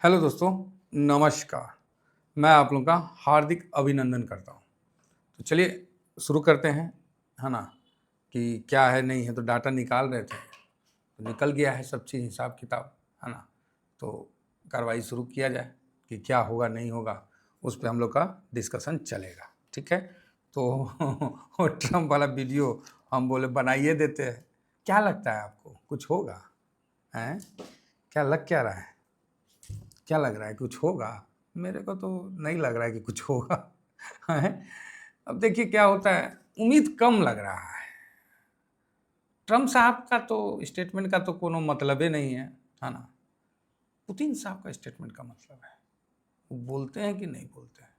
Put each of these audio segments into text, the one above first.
Hello दोस्तों, नमस्कार। मैं आप लोगों का हार्दिक अभिनंदन करता हूँ। तो चलिए शुरू करते हैं, है ना? कि क्या है नहीं है, तो डाटा निकाल रहे थे, तो निकल गया है सब चीज़ हिसाब किताब, है ना? तो कार्रवाई शुरू किया जाए कि क्या होगा नहीं होगा, उस पे हम लोग का डिस्कशन चलेगा, ठीक है? तो वो ट्रम्प वाला वीडियो हम बोले बनाइए देते हैं। क्या लगता है आपको कुछ होगा? हैं? क्या लग क्या रहा है? क्या लग रहा है कुछ होगा? मेरे को तो नहीं लग रहा है कि कुछ होगा। हैं? अब देखिए क्या होता है, उम्मीद कम लग रहा है। ट्रम्प साहब का तो स्टेटमेंट का तो कोनो मतलब ही नहीं है ना? पुतिन साहब का स्टेटमेंट का मतलब है। वो बोलते हैं कि नहीं बोलते हैं?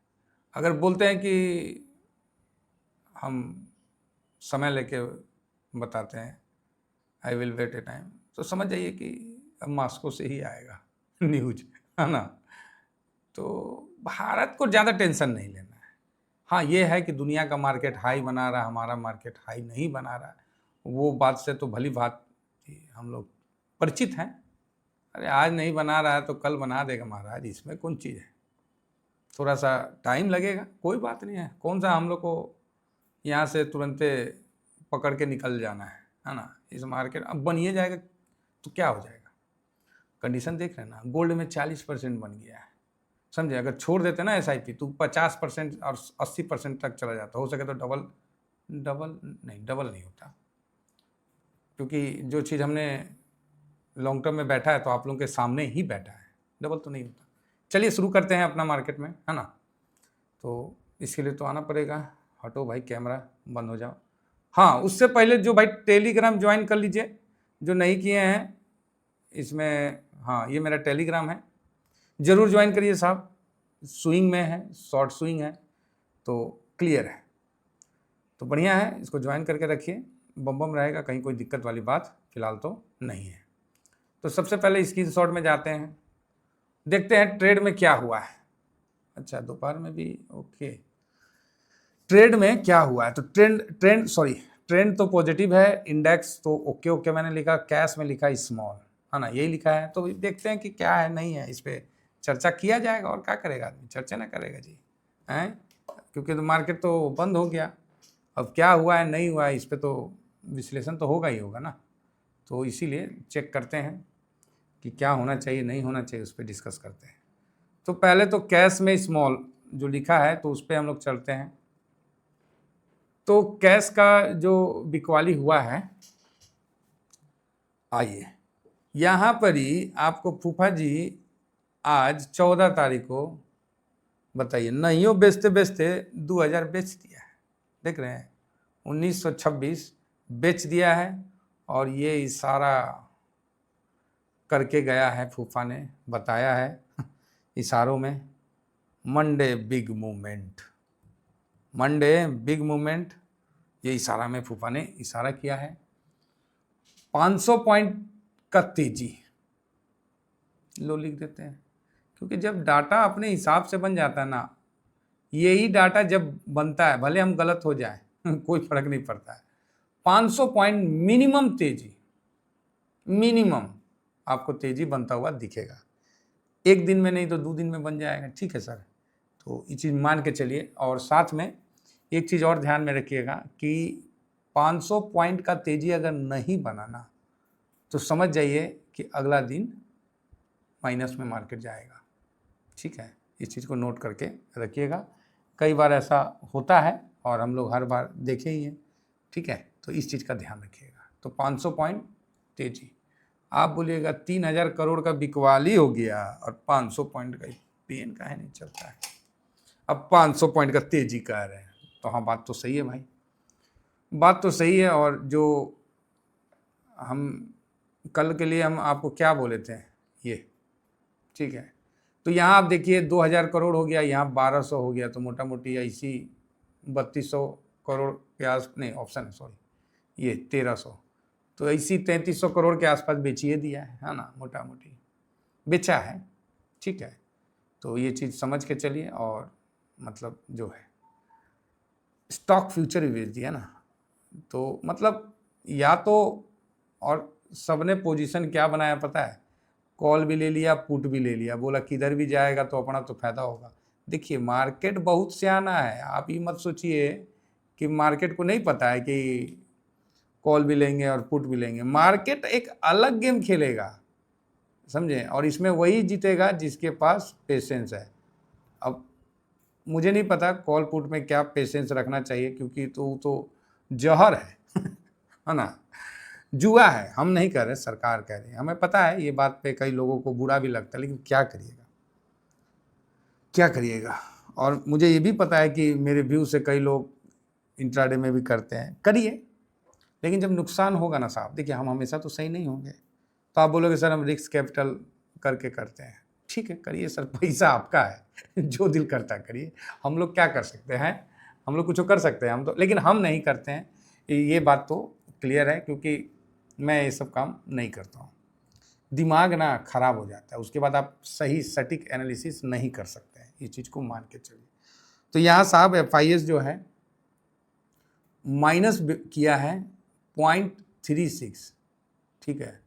अगर बोलते हैं कि हम समय लेके बताते हैं, I will wait a time, तो समझ जाइए कि अब मॉस्को से ही आएगा न्यूज़, है ना? तो भारत को ज़्यादा टेंशन नहीं लेना है। हाँ, ये है कि दुनिया का मार्केट हाई बना रहा है, हमारा मार्केट हाई नहीं बना रहा है। वो बात से तो भली बात कि हम लोग परिचित हैं। अरे आज नहीं बना रहा है तो कल बना देगा महाराज, इसमें कौन चीज़ है? थोड़ा-सा टाइम लगेगा, कोई बात नहीं है। कौन-सा हम लोग को यहाँ से तुरंते पकड़ के निकल जाना है ना? इस मार्केट अब बन ही जाएगा तो क्या हो जाएगा? कंडीशन देख रहे हैं ना, गोल्ड में 40% बन गया है। समझे? अगर छोड़ देते ना एसआईपी तो 50% और 80% तक चला जाता। हो सके तो डबल डबल नहीं, डबल नहीं होता, क्योंकि जो चीज़ हमने लॉन्ग टर्म में बैठा है तो आप लोगों के सामने ही बैठा है, डबल तो नहीं होता। चलिए शुरू करते हैं अपना मार्केट में, है ना? तो इसके लिए तो आना पड़ेगा। हटो भाई, कैमरा बंद हो जाओ। हाँ, उससे पहले जो भाई टेलीग्राम ज्वाइन कर लीजिए, जो नहीं किए हैं इसमें। हाँ, ये मेरा टेलीग्राम है, ज़रूर ज्वाइन करिए साहब। स्विंग में है, शॉर्ट स्विंग है, तो क्लियर है, तो बढ़िया है, इसको ज्वाइन करके रखिए। बम बम रहेगा, कहीं कोई दिक्कत वाली बात फिलहाल तो नहीं है। तो सबसे पहले स्क्रीनशॉट में जाते हैं, देखते हैं ट्रेड में क्या हुआ है। अच्छा, दोपहर में भी ओके। ट्रेड में क्या हुआ है, तो ट्रेंड तो पॉजिटिव है, इंडेक्स तो ओके ओके मैंने लिखा, कैश में लिखा स्मॉल, है ना? यही लिखा है। तो देखते हैं कि क्या है नहीं है, इस पर चर्चा किया जाएगा। और क्या करेगा आदमी, चर्चा ना करेगा जी, हैं? क्योंकि तो मार्केट तो बंद हो गया, अब क्या हुआ है नहीं हुआ है इस पर तो विश्लेषण तो होगा ही होगा ना। तो इसीलिए चेक करते हैं कि क्या होना चाहिए नहीं होना चाहिए, उस पर डिस्कस करते हैं। तो पहले तो कैश में स्मॉल जो लिखा है तो उस पर हम लोग चलते हैं। तो कैश का जो बिकवाली हुआ है, आइए यहाँ पर ही आपको फूफा जी आज 14 तारीख को बताइए, नहीं बेचते बेचते 2000 बेच दिया है। देख रहे हैं, 1926 बेच दिया है। और ये इशारा करके गया है, फूफा ने बताया है इशारों में, Monday big movement, Monday big movement. ये इशारा में फूफा ने इशारा किया है। 500 पॉइंट का तेजी लो लिख देते हैं, क्योंकि जब डाटा अपने हिसाब से बन जाता है ना, यही डाटा जब बनता है भले हम गलत हो जाए कोई फर्क नहीं पड़ता है। 500 पॉइंट मिनिमम तेजी, मिनिमम आपको तेजी बनता हुआ दिखेगा। एक दिन में नहीं तो 2 दिन में बन जाएगा, ठीक है सर? तो ये चीज़ मान के चलिए। और साथ में एक चीज़ और ध्यान में रखिएगा कि 500 पॉइंट का तेजी अगर नहीं बनाना तो समझ जाइए कि अगला दिन माइनस में मार्केट जाएगा, ठीक है? इस चीज़ को नोट करके रखिएगा। कई बार ऐसा होता है और हम लोग हर बार देखे ही हैं, ठीक है? तो इस चीज़ का ध्यान रखिएगा। तो 500 पॉइंट तेजी, आप बोलिएगा 3000 करोड़ का बिकवाली हो गया और 500 पॉइंट का पेन काहे नहीं चलता है, अब 500 पॉइंट का तेजी कह रहे हैं। तो हाँ, बात तो सही है भाई, बात तो सही है। और जो हम कल के लिए हम आपको क्या बोले थे, ये ठीक है। तो यहाँ आप देखिए 2000 करोड़ हो गया, यहाँ 1200 हो गया, तो मोटा मोटी ऐसी 3200 करोड़ के आस नहीं, ऑप्शन है सॉरी, ये 1300, तो ऐसी 3300 करोड़ के आसपास बेचिए दिया है ना? मोटा मोटी बेचा है, ठीक है? तो ये चीज़ समझ के चलिए। और मतलब जो है स्टॉक फ्यूचर भी बेच दिया ना, तो मतलब या तो, और सबने पोजीशन क्या बनाया पता है, कॉल भी ले लिया, पुट भी ले लिया, बोला किधर भी जाएगा तो अपना तो फायदा होगा। देखिए मार्केट बहुत सियाना है, आप ये मत सोचिए कि मार्केट को नहीं पता है कि कॉल भी लेंगे और पुट भी लेंगे। मार्केट एक अलग गेम खेलेगा, समझे, और इसमें वही जीतेगा जिसके पास पेशेंस है। अब मुझे नहीं पता कॉल पुट में क्या पेशेंस रखना चाहिए, क्योंकि तो जहर है है ना, जुआ है। हम नहीं कर रहे, सरकार कह रही है, हमें पता है ये बात पे कई लोगों को बुरा भी लगता है, लेकिन क्या करिएगा, क्या करिएगा। और मुझे ये भी पता है कि मेरे व्यू से कई लोग इंट्राडे में भी करते हैं, करिए, लेकिन जब नुकसान होगा ना साहब, देखिए हम हमेशा तो सही नहीं होंगे। तो आप बोलोगे सर हम रिस्क कैपिटल करके करते हैं, ठीक है करिए सर, पैसा आपका है जो दिल करता है करिए, हम लोग क्या कर सकते हैं, हम लोग कुछ कर सकते हैं हम तो, लेकिन हम नहीं करते हैं, ये बात तो क्लियर है, क्योंकि मैं ये सब काम नहीं करता हूँ। दिमाग ना खराब हो जाता है, उसके बाद आप सही सटीक एनालिसिस नहीं कर सकते हैं, ये चीज़ को मान के चलिए। तो यहाँ साहब FIS जो है माइनस किया है 0.36, ठीक है,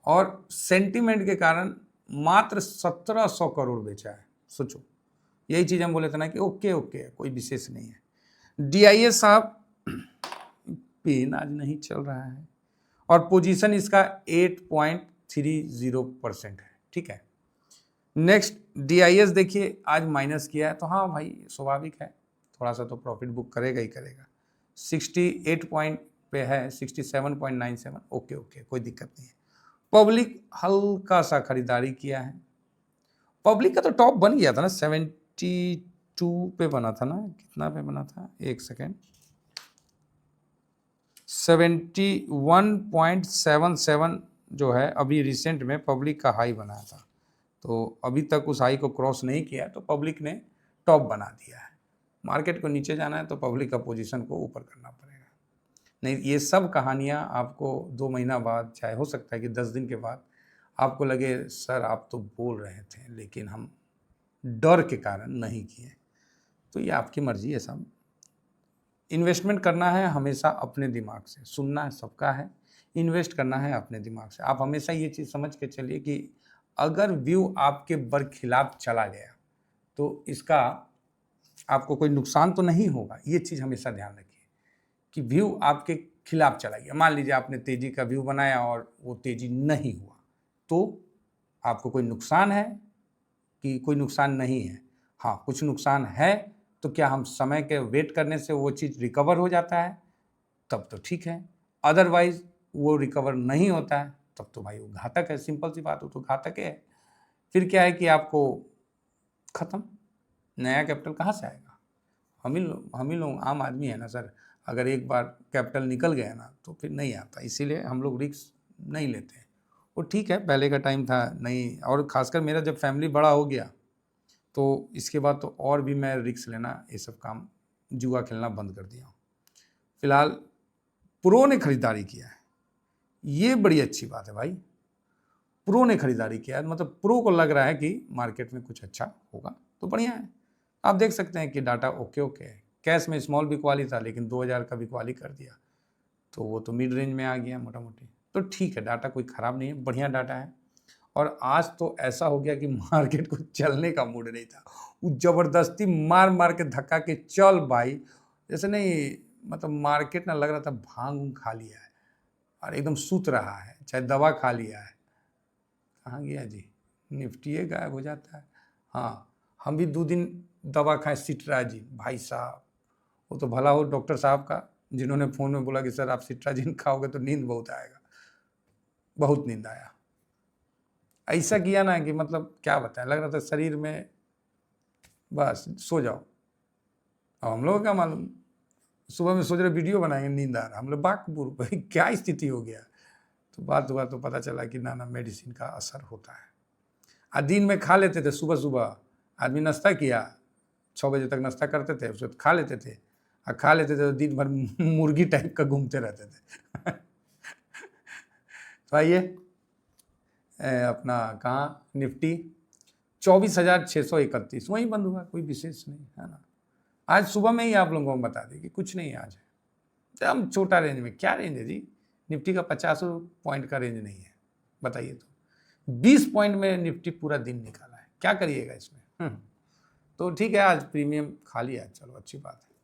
और सेंटीमेंट के कारण मात्र 1700 करोड़ बेचा है। सोचो, यही चीज़ हम बोले थे ना कि ओके ओके कोई विशेष नहीं है। DIS साहब पेन आज नहीं चल रहा है, और पोजीशन इसका 8.30% है, ठीक है। नेक्स्ट DIS देखिए आज माइनस किया है, तो हाँ भाई स्वाभाविक है, थोड़ा सा तो प्रॉफिट बुक करेगा ही करेगा। 68 पॉइंट पे है, 67.97, ओके ओके कोई दिक्कत नहीं है। पब्लिक हल्का सा खरीदारी किया है, पब्लिक का तो टॉप बन गया था ना, 72 पे बना था ना, कितना पे बना था, एक सेकेंड, 71.77 जो है अभी रिसेंट में पब्लिक का हाई बनाया था, तो अभी तक उस हाई को क्रॉस नहीं किया, तो पब्लिक ने टॉप बना दिया है। मार्केट को नीचे जाना है तो पब्लिक का पोजीशन को ऊपर करना पड़ेगा, नहीं ये सब कहानियाँ आपको 2 महीना बाद, चाहे हो सकता है कि 10 दिन के बाद आपको लगे सर आप तो बोल रहे थे लेकिन हम डर के कारण नहीं किए, तो ये आपकी मर्जी है साहब। इन्वेस्टमेंट करना है हमेशा अपने दिमाग से, सुनना है सबका है, इन्वेस्ट करना है अपने दिमाग से। आप हमेशा ये चीज़ समझ के चलिए कि अगर व्यू आपके बरखिलाफ चला गया तो इसका आपको कोई नुकसान तो नहीं होगा, ये चीज़ हमेशा ध्यान रखिए कि व्यू आपके खिलाफ चला गया। मान लीजिए आपने तेज़ी का व्यू बनाया और वो तेज़ी नहीं हुआ, तो आपको कोई नुकसान है कि कोई नुकसान नहीं है? हाँ, कुछ नुकसान है, तो क्या हम समय के वेट करने से वो चीज़ रिकवर हो जाता है? तब तो ठीक है, अदरवाइज़ वो रिकवर नहीं होता है, तब तो भाई वो घातक है, सिंपल सी बात, वो तो घातक है। फिर क्या है कि आपको ख़त्म, नया कैपिटल कहाँ से आएगा? हम ही लोग आम आदमी है ना सर, अगर एक बार कैपिटल निकल गया ना तो फिर नहीं आता, इसीलिए हम लोग रिस्क नहीं लेते। वो ठीक है, पहले का टाइम था नहीं, और ख़ासकर मेरा जब फैमिली बड़ा हो गया तो इसके बाद तो और भी मैं रिस्क लेना, ये सब काम, जुआ खेलना बंद कर दिया हूँ। फिलहाल प्रो ने खरीदारी किया है, ये बड़ी अच्छी बात है भाई, प्रो ने खरीदारी किया है, मतलब प्रो को लग रहा है कि मार्केट में कुछ अच्छा होगा, तो बढ़िया है। आप देख सकते हैं कि डाटा ओके ओके है, कैश में स्मॉल बिकवाली था लेकिन 2000 का बिकवाली कर दिया, तो वो तो मिड रेंज में आ गया मोटा मोटी, तो ठीक है, डाटा कोई ख़राब नहीं है, बढ़िया डाटा है। और आज तो ऐसा हो गया कि मार्केट को चलने का मूड नहीं था, वो ज़बरदस्ती मार मार के धक्का के चल भाई, जैसे नहीं, मतलब मार्केट ना लग रहा था भांग खा लिया है और एकदम सूत रहा है, चाहे दवा खा लिया है। कहाँ गया जी, निफ्टी गायब हो जाता है। हाँ, हम भी 2 दिन दवा खाए सिट्राजिन, भाई साहब वो तो भला हो डॉक्टर साहब का, जिन्होंने फ़ोन में बोला कि सर आप सिट्राजिन खाओगे तो नींद बहुत आएगा, बहुत नींद आया। ऐसा किया ना कि मतलब क्या बताएं, लग रहा था शरीर में बस सो जाओ। अब हम लोगों को क्या मालूम, सुबह में सोच रहे वीडियो बनाएंगे, नींद आ रहा, हम लोग बाकपूर भाई क्या स्थिति हो गया। तो बात हुआ तो पता चला कि ना मेडिसिन का असर होता है। दिन में खा लेते थे, सुबह सुबह आदमी नाश्ता किया, 6 बजे तक नाश्ता करते थे, उसके बाद खा लेते थे, और खा लेते थे तो दिन भर मुर्गी टाइप का घूमते रहते थे तो आइए अपना कहाँ निफ्टी 24,631 वहीं बंद हुआ, कोई विशेष नहीं है ना। आज सुबह में ही आप लोगों को बता दें कि कुछ नहीं आज है, एकदम छोटा रेंज में। क्या रेंज है जी, निफ्टी का 50 पॉइंट का रेंज नहीं है, बताइए तो। 20 पॉइंट में निफ्टी पूरा दिन निकाला है, क्या करिएगा इसमें। तो ठीक है, आज प्रीमियम खा लिया, चलो अच्छी बात है।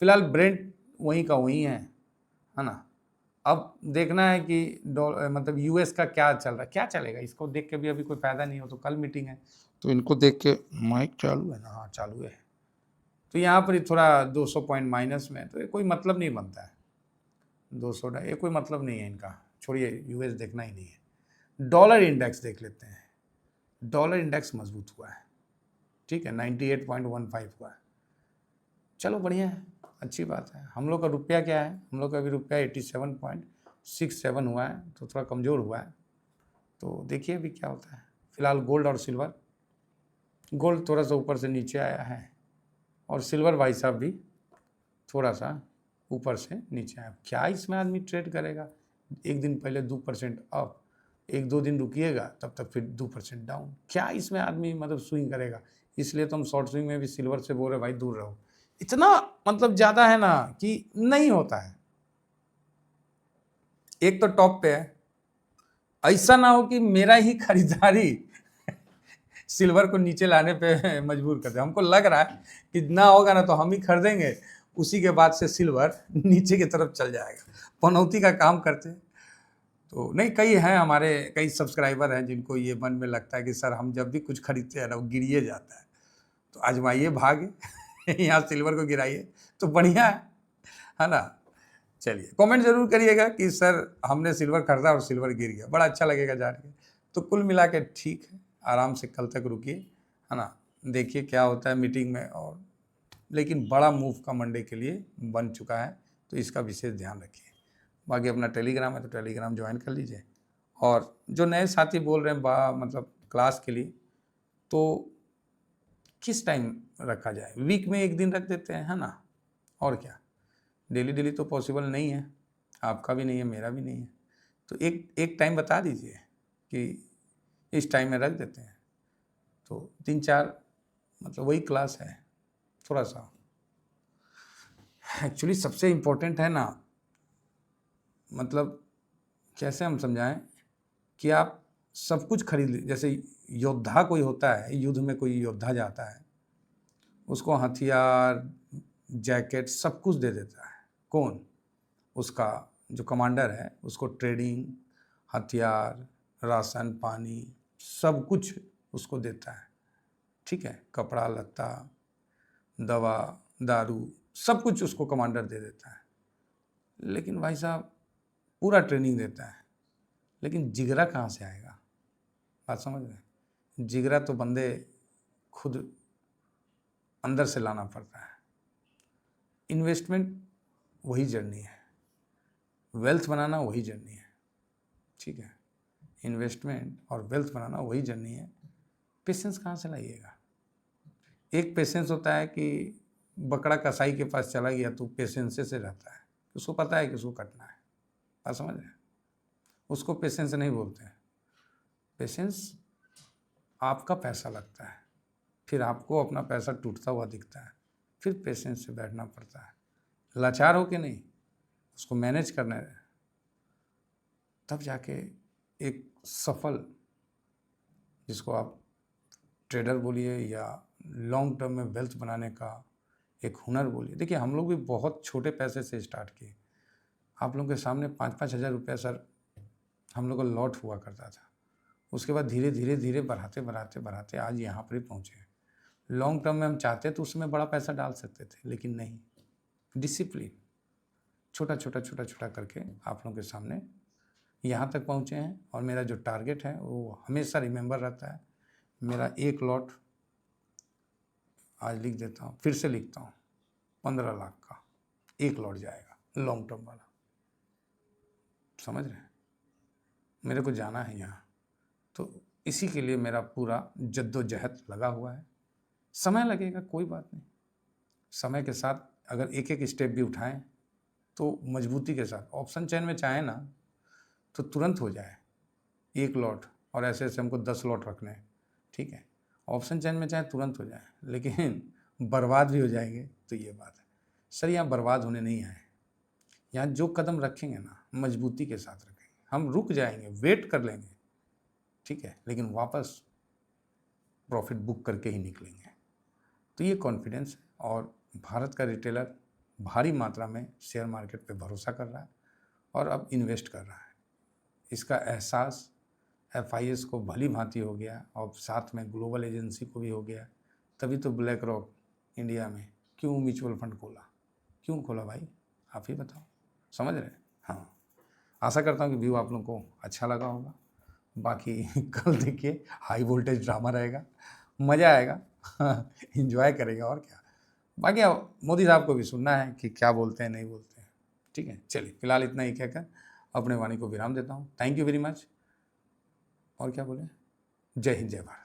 फिलहाल ब्रेंट वहीं का वहीं है ना। अब देखना है कि मतलब यूएस का क्या चल रहा है, क्या चलेगा, इसको देख के भी अभी कोई फायदा नहीं हो। तो कल मीटिंग है, तो इनको देख के माइक चालू है ना, हाँ चालू है। तो यहाँ पर ही थोड़ा 200 पॉइंट माइनस में, तो ये कोई मतलब नहीं बनता है 200, ये कोई मतलब नहीं है इनका, छोड़िए, यूएस देखना ही नहीं है। डॉलर इंडेक्स देख लेते हैं। डॉलर इंडेक्स मजबूत हुआ है, ठीक है, 98.15 हुआ है, चलो बढ़िया है, अच्छी बात है। हम लोग का रुपया क्या है, हम लोग का अभी रुपया 87.67 हुआ है, तो थोड़ा कमज़ोर हुआ है। तो देखिए अभी क्या होता है। फिलहाल गोल्ड और सिल्वर, गोल्ड थोड़ा सा ऊपर से नीचे आया है, और सिल्वर भाई साहब भी थोड़ा सा ऊपर से नीचे आया। क्या इसमें आदमी ट्रेड करेगा, एक दिन पहले 2% अप, 1-2 दिन रुकिएगा तब तक फिर 2% डाउन, क्या इसमें आदमी मतलब स्विंग करेगा। इसलिए तो हम शॉर्ट स्विंग में भी सिल्वर से बोल रहे भाई दूर रहो, इतना मतलब ज़्यादा है ना कि नहीं होता है। एक तो टॉप पे है, ऐसा ना हो कि मेरा ही खरीदारी सिल्वर को नीचे लाने पे मजबूर कर दे। हमको लग रहा है कि ना होगा ना तो हम ही खरीदेंगे, उसी के बाद से सिल्वर नीचे की तरफ चल जाएगा, पनौती का काम करते। तो नहीं, कई हैं हमारे, कई सब्सक्राइबर हैं जिनको ये मन में लगता है कि सर हम जब भी कुछ खरीदते हैं ना वो गिरिए जाता है, तो आजमाइए भाग्य यहाँ सिल्वर को गिराइए तो बढ़िया है ना। चलिए कमेंट जरूर करिएगा कि सर हमने सिल्वर खरीदा और सिल्वर गिर गया, बड़ा अच्छा लगेगा जान के। तो कुल मिला के ठीक है, आराम से कल तक रुकिए, है ना, देखिए क्या होता है मीटिंग में। और लेकिन बड़ा मूव का मंडे के लिए बन चुका है, तो इसका विशेष ध्यान रखिए। बाकी अपना टेलीग्राम है तो टेलीग्राम ज्वाइन कर लीजिए। और जो नए साथी बोल रहे हैं मतलब क्लास के लिए, तो किस टाइम रखा जाए, वीक में एक दिन रख देते हैं, है ना, और क्या। डेली डेली तो पॉसिबल नहीं है, आपका भी नहीं है, मेरा भी नहीं है। तो एक टाइम बता दीजिए कि इस टाइम में रख देते हैं, तो 3-4 मतलब वही क्लास है। थोड़ा सा एक्चुअली सबसे इम्पोर्टेंट है ना, मतलब कैसे हम समझाएं कि आप सब कुछ खरीद लीजिए। जैसे योद्धा कोई होता है, युद्ध में कोई योद्धा जाता है, उसको हथियार, जैकेट सब कुछ दे देता है कौन, उसका जो कमांडर है, उसको ट्रेडिंग, हथियार, राशन पानी सब कुछ उसको देता है, ठीक है, कपड़ा लत्ता, दवा दारू सब कुछ उसको कमांडर दे देता है। लेकिन भाई साहब पूरा ट्रेनिंग देता है, लेकिन जिगरा कहाँ से आएगा, बात समझ रहे। जिगरा तो बंदे खुद अंदर से लाना पड़ता है। इन्वेस्टमेंट वही जर्नी है, वेल्थ बनाना वही जर्नी है, ठीक है, इन्वेस्टमेंट और वेल्थ बनाना वही जर्नी है। पेशेंस कहाँ से लाइएगा। एक पेशेंस होता है कि बकरा कसाई के पास चला गया तो पेशेंस से रहता है, उसको पता है कि उसको कटना है, बात समझ रहे हैं, उसको पेशेंस नहीं बोलते हैं। पेशेंस आपका पैसा लगता है, फिर आपको अपना पैसा टूटता हुआ दिखता है, फिर पेशेंस से बैठना पड़ता है, लाचार हो के नहीं, उसको मैनेज करने रहे, तब जाके एक सफल, जिसको आप ट्रेडर बोलिए या लॉन्ग टर्म में वेल्थ बनाने का एक हुनर बोलिए। देखिए हम लोग भी बहुत छोटे पैसे से स्टार्ट किए, आप लोगों के सामने 5-5 हज़ार रुपया सर हम लोग का लॉट हुआ करता था। उसके बाद धीरे धीरे धीरे बढ़ाते बढ़ाते बढ़ाते आज यहाँ पर ही पहुँचे। लॉन्ग टर्म में हम चाहते तो उसमें बड़ा पैसा डाल सकते थे, लेकिन नहीं, डिसिप्लिन, छोटा छोटा छोटा छोटा करके आप लोगों के सामने यहाँ तक पहुँचे हैं। और मेरा जो टारगेट है वो हमेशा रिमेंबर रहता है। मेरा एक लॉट आज लिख देता हूँ, फिर से लिखता हूँ, 15 लाख का एक लॉट जाएगा लॉन्ग टर्म वाला, समझ रहे हैं। मेरे को जाना है यहाँ, तो इसी के लिए मेरा पूरा जद्दोजहद लगा हुआ है। समय लगेगा, कोई बात नहीं, समय के साथ अगर एक एक स्टेप भी उठाएं तो मजबूती के साथ। ऑप्शन चेन में चाहें ना तो तुरंत हो जाए एक लॉट, और ऐसे ऐसे हमको 10 लॉट रखने हैं, ठीक है। ऑप्शन चेन में चाहे तुरंत हो जाए, लेकिन बर्बाद भी हो जाएंगे, तो ये बात है। सर यहाँ बर्बाद होने नहीं आए, यहाँ जो कदम रखेंगे ना मजबूती के साथ रखेंगे। हम रुक जाएंगे, वेट कर लेंगे, ठीक है, लेकिन वापस प्रॉफिट बुक करके ही निकलेंगे। तो ये कॉन्फिडेंस है, और भारत का रिटेलर भारी मात्रा में शेयर मार्केट पे भरोसा कर रहा है और अब इन्वेस्ट कर रहा है। इसका एहसास FIS को भली भांति हो गया और साथ में ग्लोबल एजेंसी को भी हो गया। तभी तो ब्लैक रॉक इंडिया में क्यों म्यूचुअल फंड खोला, क्यों खोला भाई, आप ही बताओ, समझ रहे हैं? हाँ, आशा करता हूँ कि व्यू आप लोगों को अच्छा लगा होगा। बाकी कल देखिए हाई वोल्टेज ड्रामा रहेगा, मज़ा आएगा, एंजॉय करेगा और क्या। बाकी अब मोदी साहब को भी सुनना है कि क्या बोलते हैं नहीं बोलते हैं। ठीक है, चलिए फिलहाल इतना ही कहकर अपने वाणी को विराम देता हूँ। Thank you very much. और क्या बोले, जय हिंद जय भारत।